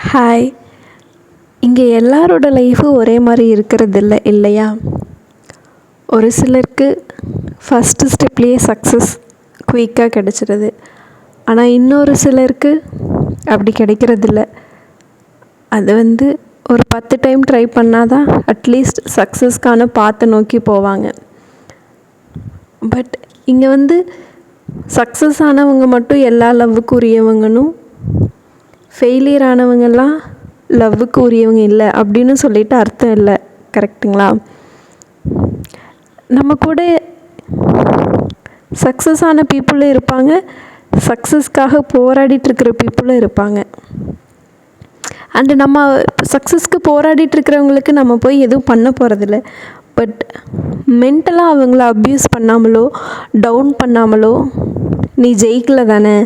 Hi. இங்கே எல்லாரோட லைஃபும் ஒரே மாதிரி இருக்கிறதில்ல இல்லையா? ஒரு சிலருக்கு ஃபஸ்ட்டு ஸ்டெப்லேயே சக்ஸஸ் குயிக்காக கிடச்சிடுது. ஆனால் இன்னொரு சிலருக்கு அப்படி கிடைக்கிறதில்ல. அது ஒரு 10 டைம் ட்ரை பண்ணால் தான் அட்லீஸ்ட் சக்ஸஸ்க்கான பாத்தை நோக்கி போவாங்க. பட் இங்கே சக்ஸஸ் ஆனவங்க மட்டும் எல்லா லவ்வுக்கு உரியவங்கனும், ஃபெயிலியர் ஆனவங்கெல்லாம் லவ்வுக்கு உரியவங்க இல்லை அப்படின்னு சொல்லிட்டு அர்த்தம் இல்லை. கரெக்டுங்களா? நம்ம கூட சக்ஸஸ் ஆன பீப்புளும் இருப்பாங்க, சக்ஸஸ்க்காக போராடிட்டுருக்கிற பீப்புளும் இருப்பாங்க. அண்டு நம்ம சக்ஸஸ்க்கு போராடிட்டுருக்கிறவங்களுக்கு நம்ம போய் எதுவும் பண்ண போகிறதில்ல. பட் மென்டலாக அவங்கள அப்யூஸ் பண்ணாமலோ டவுன் பண்ணாமலோ, நீ ஜெயிக்கல தானே,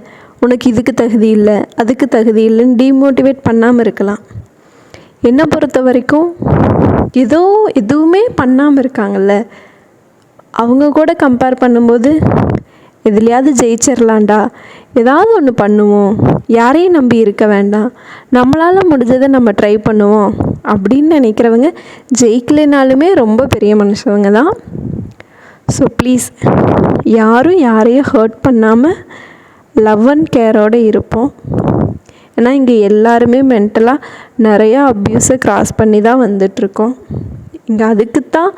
உனக்கு இதுக்கு தகுதி இல்லை அதுக்கு தகுதி இல்லைன்னு டீமோட்டிவேட் பண்ணாமல் இருக்கலாம். என்னை பொறுத்த வரைக்கும் எதுவுமே பண்ணாமல் இருக்காங்கல்ல, அவங்க கூட கம்பேர் பண்ணும்போது எதுலையாவது ஜெயிச்சிடலாண்டா, ஏதாவது ஒன்று பண்ணுவோம், யாரையும் நம்பி இருக்க வேண்டாம், நம்மளால் முடிஞ்சதை நம்ம ட்ரை பண்ணுவோம் அப்படின்னு நினைக்கிறவங்க ஜெயிக்கலைனாலுமே ரொம்ப பெரிய மனுஷங்க தான். ஸோ ப்ளீஸ் யாரும் யாரையும் ஹர்ட் பண்ணாமல் லவ் அண்ட் கேரோடு இருப்போம். ஏன்னா இங்கே எல்லாருமே மென்டலாக நிறையா அப்யூஸை க்ராஸ் பண்ணி தான் வந்துட்ருக்கோம். இங்கே அதுக்குத்தான்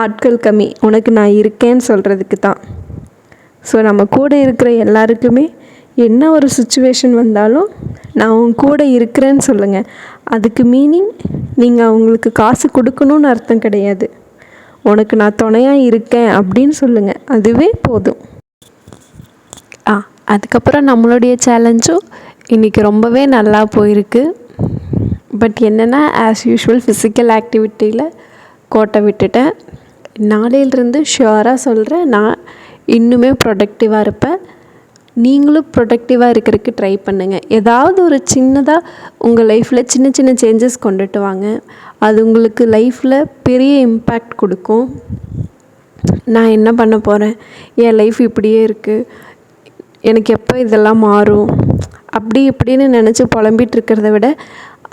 ஆட்கள் கம்மி, உனக்கு நான் இருக்கேன்னு சொல்கிறதுக்கு தான். ஸோ நம்ம கூட இருக்கிற எல்லாருக்குமே என்ன ஒரு சுச்சுவேஷன் வந்தாலும் நான் அவங்க கூட இருக்கிறேன்னு சொல்லுங்கள். அதுக்கு மீனிங் நீங்கள் அவங்களுக்கு காசு கொடுக்கணுன்னு அர்த்தம் கிடையாது. உனக்கு நான் துணையாக இருக்கேன் அப்படின்னு சொல்லுங்கள், அதுவே போதும். அதுக்கப்புறம் நம்மளுடைய சேலஞ்சும் இன்றைக்கி ரொம்பவே நல்லா போயிருக்கு. பட் என்னென்னா, ஆஸ் யூஷுவல் ஃபிசிக்கல் ஆக்டிவிட்டியில் கோட்டை விட்டுட்டேன். நாளையிலிருந்து ஷுவராக சொல்கிறேன், நான் இன்னுமே ப்ரொடக்டிவாக இருப்பேன். நீங்களும் ப்ரொடக்டிவாக இருக்கிறதுக்கு ட்ரை பண்ணுங்கள். ஏதாவது ஒரு சின்னதாக உங்கள் லைஃப்பில் சின்ன சின்ன சேஞ்சஸ் கொண்டுட்டு வாங்க. அது உங்களுக்கு லைஃப்பில் பெரிய இம்பேக்ட் கொடுக்கும். நான் என்ன பண்ண போகிறேன், என் லைஃப் இப்படியே இருக்குது, எனக்கு எப்போ இதெல்லாம் மாறும் அப்படி இப்படின்னு நினச்சி புலம்பிகிட்டு இருக்கிறத விட,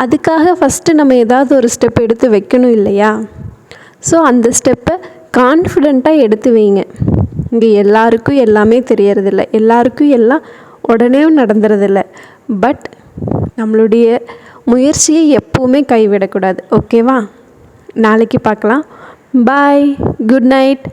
அதுக்காக ஃபஸ்ட்டு நம்ம ஏதாவது ஒரு ஸ்டெப் எடுத்து வைக்கணும் இல்லையா? ஸோ அந்த ஸ்டெப்பை கான்ஃபிடெண்ட்டாக எடுத்து வைங்க. இங்கே எல்லாருக்கும் எல்லாமே தெரியறதில்ல, எல்லாருக்கும் எல்லாம் உடனே நடந்துறதில்ல. பட் நம்மளுடைய முயற்சியை எப்போவுமே கைவிடக்கூடாது. ஓகேவா? நாளைக்கு பார்க்கலாம். பாய், குட் நைட்.